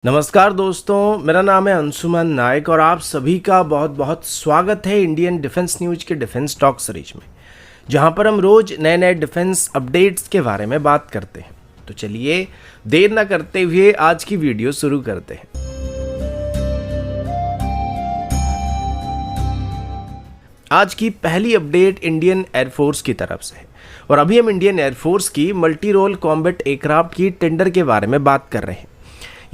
नमस्कार दोस्तों, मेरा नाम है अंशुमन नायक और आप सभी का बहुत बहुत स्वागत है इंडियन डिफेंस न्यूज के डिफेंस टॉक सीरीज में, जहां पर हम रोज नए नए डिफेंस अपडेट्स के बारे में बात करते हैं। तो चलिए देर ना करते हुए आज की वीडियो शुरू करते हैं। आज की पहली अपडेट इंडियन एयरफोर्स की तरफ से है और अभी हम इंडियन एयरफोर्स की मल्टी रोल कॉम्बैट एयरक्राफ्ट की टेंडर के बारे में बात कर रहे हैं।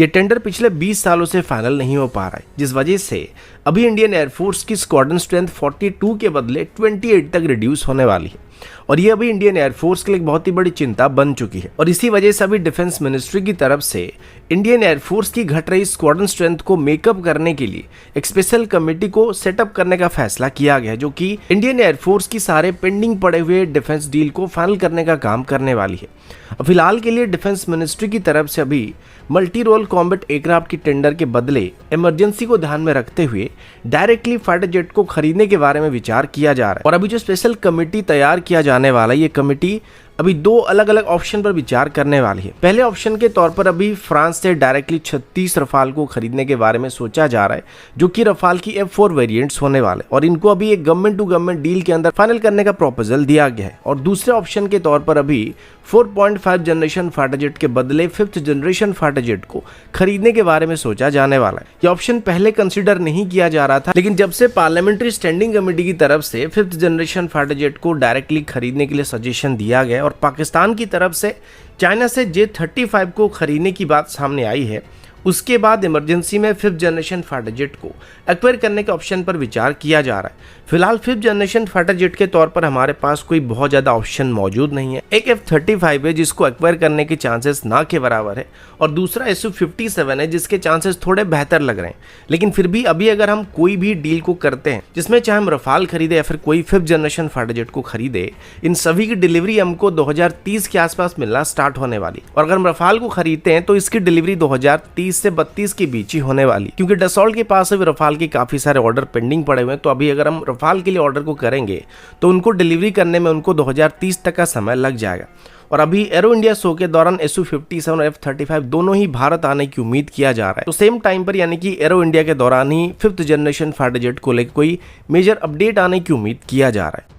ये टेंडर पिछले 20 सालों से फाइनल नहीं हो पा रहा है, जिस वजह से अभी इंडियन एयरफोर्स की स्क्वाड्रन स्ट्रेंथ 42 के बदले 28 तक रिड्यूस होने वाली है और ये अभी इंडियन एयरफोर्स के लिए एक बहुत ही बड़ी चिंता बन चुकी है। और इसी वजह से अभी डिफेंस मिनिस्ट्री की तरफ से इंडियन एयरफोर्स की घट रही स्क्वाड्रन स्ट्रेंथ को मेकअप करने के लिए एक स्पेशल कमेटी को सेटअप करने का फैसला किया गया है, जो कि इंडियन एयरफोर्स की सारे पेंडिंग पड़े हुए डिफेंस डील को फाइनल करने का काम करने वाली है। फिलहाल के लिए डिफेंस मिनिस्ट्री की तरफ से अभी मल्टी रोल कॉम्बैट एयरक्राफ्ट की टेंडर के बदले इमरजेंसी को ध्यान में रखते हुए डायरेक्टली फाइटर जेट को खरीदने के बारे में विचार किया जा रहा है। और अभी जो स्पेशल कमेटी तैयार किया जाने वाला है, ये कमेटी अभी दो अलग अलग ऑप्शन पर विचार करने वाली है। पहले ऑप्शन के तौर पर अभी फ्रांस से डायरेक्टली 36 रफाल को खरीदने के बारे में सोचा जा रहा है, जो कि रफाल की F4 वेरिएंट्स होने वाले और इनको अभी एक गवर्नमेंट टू गवर्नमेंट डील के अंदर फाइनल करने का प्रपोजल दिया गया है। और दूसरे ऑप्शन के तौर पर अभी 4.5 जनरेशन फाइटर जेट के बदले 5th जनरेशन फाइटर जेट को खरीदने के बारे में सोचा जाने वाला है। यह ऑप्शन पहले कंसिडर नहीं किया जा रहा था, लेकिन जब से पार्लियामेंट्री स्टैंडिंग कमेटी की तरफ से 5th जनरेशन फाइटर जेट को डायरेक्टली खरीदने के लिए सजेशन दिया गया और पाकिस्तान की तरफ से चाइना से J-35 को खरीदने की बात सामने आई है, उसके बाद इमरजेंसी में 5th जनरेशन फाइटर जेट को एक्वायर करने के ऑप्शन पर विचार किया जा रहा है। फिलहाल 5th जनरेशन फाइटर जेट के तौर पर हमारे पास कोई बहुत ज़्यादा ऑप्शन मौजूद नहीं है। एक F-35 है जिसको एक्वायर करने के चांसेस ना के बराबर है और दूसरा Su-57 है जिसके चांसेस थोड़े बेहतर लग रहे हैं। लेकिन फिर भी अभी अगर हम कोई भी डील को करते हैं जिसमें चाहे हम रफाल खरीदे या फिर कोई 5th जनरेशन फाइटर जेट को खरीदे, इन सभी की डिलीवरी हमको 2030 के आसपास मिलना स्टार्ट होने वाली। और अगर हम रफाल को खरीदते हैं तो इसकी डिलीवरी 2030 से 32 के बीच ही होने वाली, क्योंकि डसॉल्ट के पास अभी रफाल के काफी सारे ऑर्डर पेंडिंग पड़े हुए हैं। तो अभी अगर हम रफाल के लिए ऑर्डर को करेंगे तो उनको डिलीवरी करने में उनको 2030 तक का समय लग जाएगा। और अभी एरो इंडिया शो के दौरान Su-57 और F-35 दोनों ही भारत आने की उम्मीद किया जा रहा है। तो सेम टाइम पर यानी कि एरो इंडिया के दौरान ही 5th जनरेशन फाइटर जेट को लेकर कोई मेजर अपडेट आने की उम्मीद किया जा रहा है।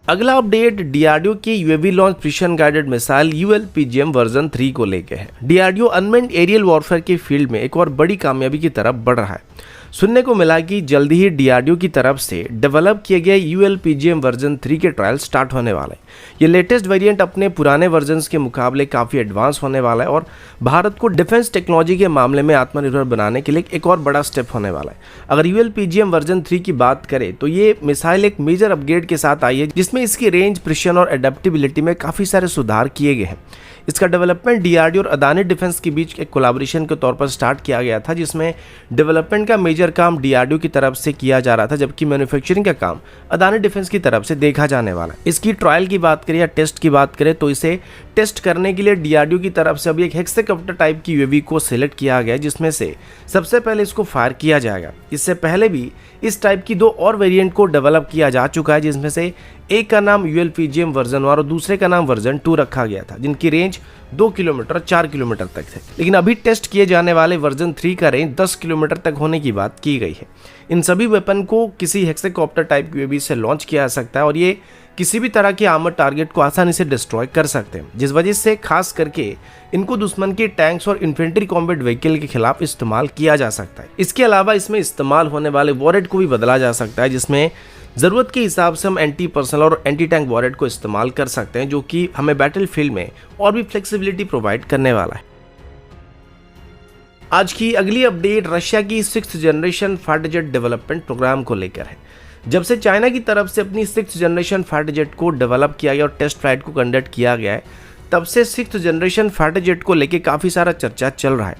अगला अपडेट डीआरडीओ के UAV launch precision guided missile ULPGM version 3 को लेकर है। डीआरडीओ अनमैन्ड एरियल वॉरफेयर के फील्ड में एक और बड़ी कामयाबी की तरफ बढ़ रहा है। सुनने को मिला कि जल्दी ही डीआरडीओ की तरफ से डेवलप किए गए ULPGM वर्जन 3 के ट्रायल स्टार्ट होने वाले हैं। ये लेटेस्ट वेरिएंट अपने पुराने वर्जन्स के मुकाबले काफ़ी एडवांस होने वाला है और भारत को डिफेंस टेक्नोलॉजी के मामले में आत्मनिर्भर बनाने के लिए एक और बड़ा स्टेप होने वाला है। अगर ULPGM वर्जन 3 की बात करें तो ये मिसाइल एक मेजर अपग्रेड के साथ आई है, जिसमें इसकी रेंज, प्रिसिशन और एडेप्टेबिलिटी में काफ़ी सारे सुधार किए गए हैं। इसका डेवलपमेंट डीआरडीओ और अदानी डिफेंस के बीच एक कोलैबोरेशन के तौर पर स्टार्ट किया गया था, जिसमें डेवलपमेंट का मेजर काम डीआरडीओ की तरफ से किया जा रहा था, जबकि मैन्युफैक्चरिंग का काम अदानी डिफेंस की तरफ से देखा जाने वाला है। इसकी ट्रायल की बात करें या टेस्ट की बात करें तो इसे टेस्ट करने के लिए डीआरडीओ की तरफ से अभी एक हेक्साकॉप्टर टाइप की यूएवी को सिलेक्ट किया गया, जिसमें से सबसे पहले इसको फायर किया जाएगा। इससे पहले भी इस टाइप की दो और वेरिएंट को डेवलप किया जा चुका है, जिसमें से एक का नाम ULPGM वर्जन 1 और दूसरे का नाम वर्जन 2 रखा गया था, जिनकी रेंज 2 किलोमीटर 4 किलोमीटर तक थे। लेकिन अभी टेस्ट किए जाने वाले वर्जन 3 का रेंज 10 किलोमीटर तक होने की बात की गई है। इन सभी वेपन को किसी हेक्साकॉप्टर टाइप की यूएवी से लॉन्च किया जा सकता है और ये किसी भी तरह के आर्मर टारगेट को आसानी से डिस्ट्रॉय कर सकते हैं, जिस वजह से खास करके इनको दुश्मन के टैंक्स और इन्फेंट्री कॉम्बैट व्हीकल के खिलाफ इस्तेमाल किया जा सकता है। इसके अलावा इसमें इस्तेमाल होने वाले वॉरेट को भी बदला जा सकता है, जिसमें ज़रूरत के हिसाब से हम एंटी पर्सनल और एंटी टैंक वॉरेट को इस्तेमाल कर सकते हैं, जो कि हमें बैटल फील्ड में और भी फ्लेक्सिबिलिटी प्रोवाइड करने वाला है। आज की अगली अपडेट रशिया की 6th generation fighter jet development program को लेकर है। जब से चाइना की तरफ से अपनी 6th जनरेशन फाइटर जेट को डेवलप किया गया और टेस्ट फ्लाइट को कंडक्ट किया गया है, तब से 6th जनरेशन फाइटर जेट को लेकर काफ़ी सारा चर्चा चल रहा है।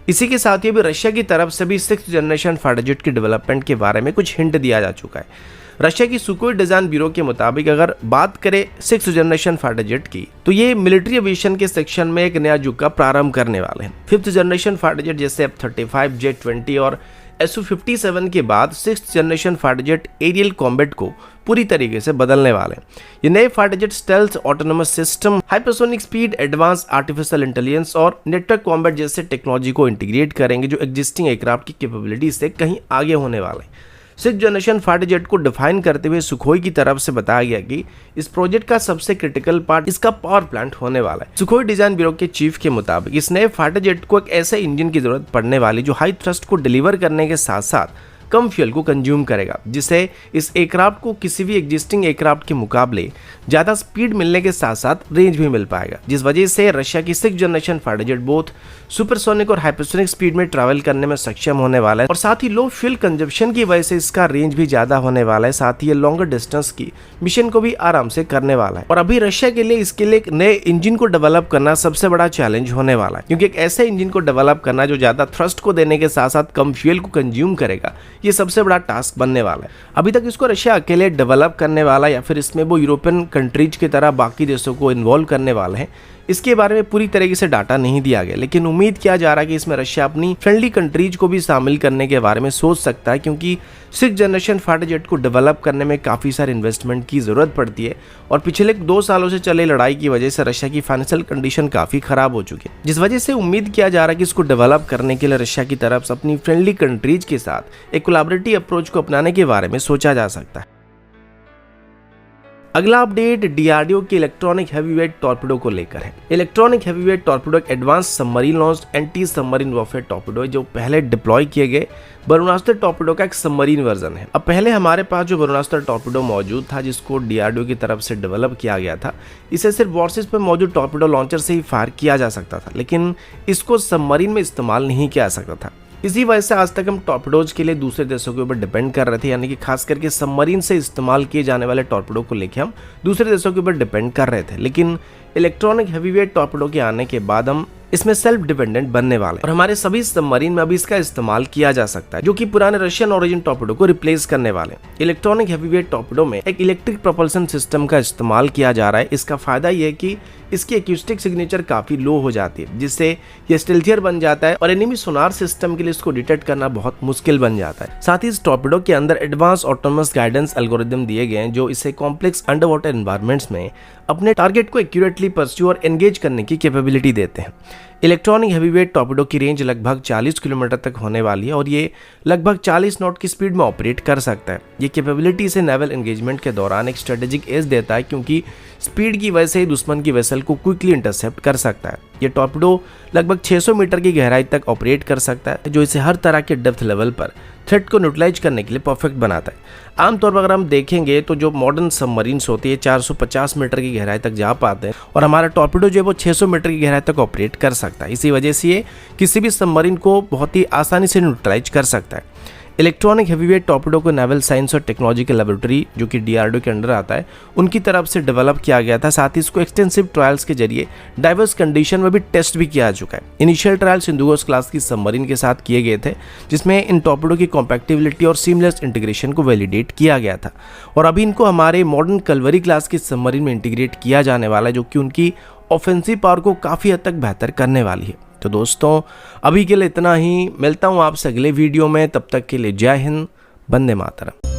इसी के साथ ही अभी रशिया की तरफ से भी 6th जनरेशन फाइटर जेट की डेवलपमेंट के बारे में कुछ हिंट दिया जा चुका है। रशिया की सुकोई डिजाइन ब्यूरो के मुताबिक अगर बात करें 6th जनरेशन फाइटर जेट की, तो ये मिलिट्री एविएशन के सेक्शन में एक नया युग का प्रारंभ करने वाले हैं। 5th जनरेशन फाइटर जेट जैसे F-35, J-20 और Su-57 के बाद 6th generation fighter jet aerial combat को पूरी तरीके से बदलने वाले हैं। ये नए fighter jet stealth, autonomous system, hypersonic speed, advance artificial intelligence और नेटवर्क कॉम्बैट जैसे टेक्नोलॉजी को इंटीग्रेट करेंगे, जो एग्जिस्टिंग एयरक्राफ्ट की कैपेबिलिटी से कहीं आगे होने वाले हैं। 6th जनरेशन फाइटर जेट को डिफाइन करते हुए सुखोई की तरफ से बताया गया कि इस प्रोजेक्ट का सबसे क्रिटिकल पार्ट इसका पावर प्लांट होने वाला है। सुखोई डिजाइन ब्यूरो के चीफ के मुताबिक इस नए फाइटर जेट को एक ऐसे इंजन की जरूरत पड़ने वाली जो हाई थ्रस्ट को डिलीवर करने के साथ साथ कम फ्यूल को कंज्यूम करेगा, जिससे इस एयरक्राफ्ट को किसी भी एग्जिस्टिंग एयरक्राफ्ट के मुकाबले ज़्यादा स्पीड मिलने के साथ साथ रेंज भी मिल पाएगा, जिस वजह से रशिया की 6th generation fighter jet both supersonic और हाइपरसोनिक स्पीड में ट्रैवल करने में सक्षम होने वाला है और साथ ही लो फ्यूल कंजप्शन की वजह से इसका रेंज भी ज़्यादा होने वाला है। साथ ही ये लॉन्गर डिस्टेंस की मिशन को भी आराम से करने वाला है और अभी रशिया के लिए इसके लिए एक नए इंजन को डेवलप करना सबसे बड़ा चैलेंज होने वाला है, क्योंकि एक ऐसे इंजन को डेवलप करना जो ज़्यादा थ्रस्ट को देने के साथ साथ कम फ्यूल को कंज्यूम करेगा, ये सबसे बड़ा टास्क बनने वाला है। अभी तक इसको रशिया अकेले डेवलप करने वाला या फिर इसमें वो यूरोपियन कंट्रीज की तरह बाकी देशों को इन्वॉल्व करने वाले हैं, इसके बारे में पूरी तरीके से डाटा नहीं दिया गया, लेकिन उम्मीद किया जा रहा है कि इसमें रशिया अपनी फ्रेंडली कंट्रीज को भी शामिल करने के बारे में सोच सकता है, क्योंकि 6th जनरेशन फाइटर जेट को डेवलप करने में काफ़ी सारे इन्वेस्टमेंट की ज़रूरत पड़ती है और पिछले 2 सालों से चले लड़ाई की वजह से रशिया की फाइनेंशियल कंडीशन काफ़ी ख़राब हो चुकी है, जिस वजह से उम्मीद किया जा रहा है कि इसको डेवलप करने के लिए रशिया की तरफ से अपनी फ्रेंडली कंट्रीज के साथ एक कोलैबोरेटिव अप्रोच को अपनाने के बारे में सोचा जा सकता है। अगला अपडेट डीआरडीओ के इलेक्ट्रॉनिक हैवीवेट टॉर्पेडो को लेकर है। इलेक्ट्रॉनिक हैवीवेट टॉर्पेडो एक advance submarine launched anti submarine warfare torpedo है, जो पहले डिप्लॉय किए गए बरुणास्त्र टॉर्पेडो का एक सबमरीन वर्जन है। अब पहले हमारे पास जो बरुणास्त्र टॉर्पेडो मौजूद था, जिसको डीआरडीओ की तरफ से डेवलप किया गया था, इसे सिर्फ वॉरशिप्स पर मौजूद टॉर्पेडो लॉन्चर से ही फायर किया जा सकता था, लेकिन इसको सबमरीन में इस्तेमाल नहीं किया जा सकता था। इसी वजह से आज तक हम टॉर्पेडोज के लिए दूसरे देशों के ऊपर डिपेंड कर रहे थे, यानी कि खास करके सबमरीन से इस्तेमाल किए जाने वाले टॉर्पेडो को लेकर हम दूसरे देशों के ऊपर डिपेंड कर रहे थे। लेकिन इलेक्ट्रॉनिक हैवीवेट टॉर्पेडो के आने के बाद हम इसमें सेल्फ डिपेंडेंट बनने वाले और हमारे सभी सबमरीन में अभी इसका इस्तेमाल किया जा सकता है, जो कि पुराने रशियन ओरिजिन टॉर्पेडो को रिप्लेस करने वाले। इलेक्ट्रॉनिक हैवीवेट टॉर्पेडो में एक इलेक्ट्रिक प्रोपल्शन सिस्टम का इस्तेमाल किया जा रहा है। इसका फायदा यह है कि इसकी एक्यूस्टिक सिग्नेचर काफी लो हो जाती है, जिससे ये स्टेल्थियर बन जाता है और एनिमी सोनार सिस्टम के लिए इसको डिटेक्ट करना बहुत मुश्किल बन जाता है। साथ ही इस टॉर्पेडो के अंदर एडवांस ऑटोनोमस गाइडेंस एल्गोरिदम दिए गए हैं, जो इसे कॉम्प्लेक्स अंडर वाटर एनवायरमेंट्स में अपने टारगेट को एक्यूरेटली परस्यू और एंगेज करने की कैपेबिलिटी देते हैं। इलेक्ट्रॉनिक हैवीवेट टॉर्पेडो की रेंज लगभग 40 किलोमीटर तक होने वाली है और ये लगभग 40 नॉट की स्पीड में ऑपरेट कर सकता है। ये कैपेबिलिटी से नेवल एंगेजमेंट के दौरान एक स्ट्रेटेजिक एज देता है, क्योंकि स्पीड की वजह से ही दुश्मन की वेसल को क्विकली इंटरसेप्ट कर सकता है। ये टॉर्पेडो लगभग 600 मीटर की गहराई तक ऑपरेट कर सकता है, जो इसे हर तरह के डेप्थ लेवल पर थ्रेट को न्यूट्रलाइज करने के लिए परफेक्ट बनाता है। आमतौर पर अगर हम देखेंगे तो जो मॉडर्न सबमरीन्स होती है 450 मीटर की गहराई तक जा पाते हैं और हमारा टॉर्पेडो जो है वो 600 मीटर की गहराई तक ऑपरेट कर सकता है। इसी वजह से ये किसी भी सबमरीन को बहुत ही आसानी से न्यूट्रलाइज कर सकता है। इलेक्ट्रॉनिक हैवीवेट टॉर्पेडो को नेवल साइंस और टेक्नोलॉजी के लेबोरेटरी, जो कि डीआरडीओ के अंडर आता है, उनकी तरफ से डेवलप किया गया था। साथ ही इसको एक्सटेंसिव ट्रायल्स के जरिए डाइवर्स कंडीशन में भी टेस्ट भी किया जा चुका है। इनिशियल ट्रायल्स इंदुगोस क्लास की सबमरीन के साथ किए गए थे, जिसमें इन टॉर्पेडो की कॉम्पैक्टिबिलिटी और सीमलेस इंटीग्रेशन को वैलिडेट किया गया था और अभी इनको हमारे मॉडर्न कलवरी क्लास की सबमरीन में इंटीग्रेट किया जाने वाला है, जो कि उनकी ऑफेंसिव पावर को काफ़ी हद तक बेहतर करने वाली है। तो दोस्तों अभी के लिए इतना ही, मिलता हूँ आपसे अगले वीडियो में, तब तक के लिए जय हिंद, वंदे मातरम।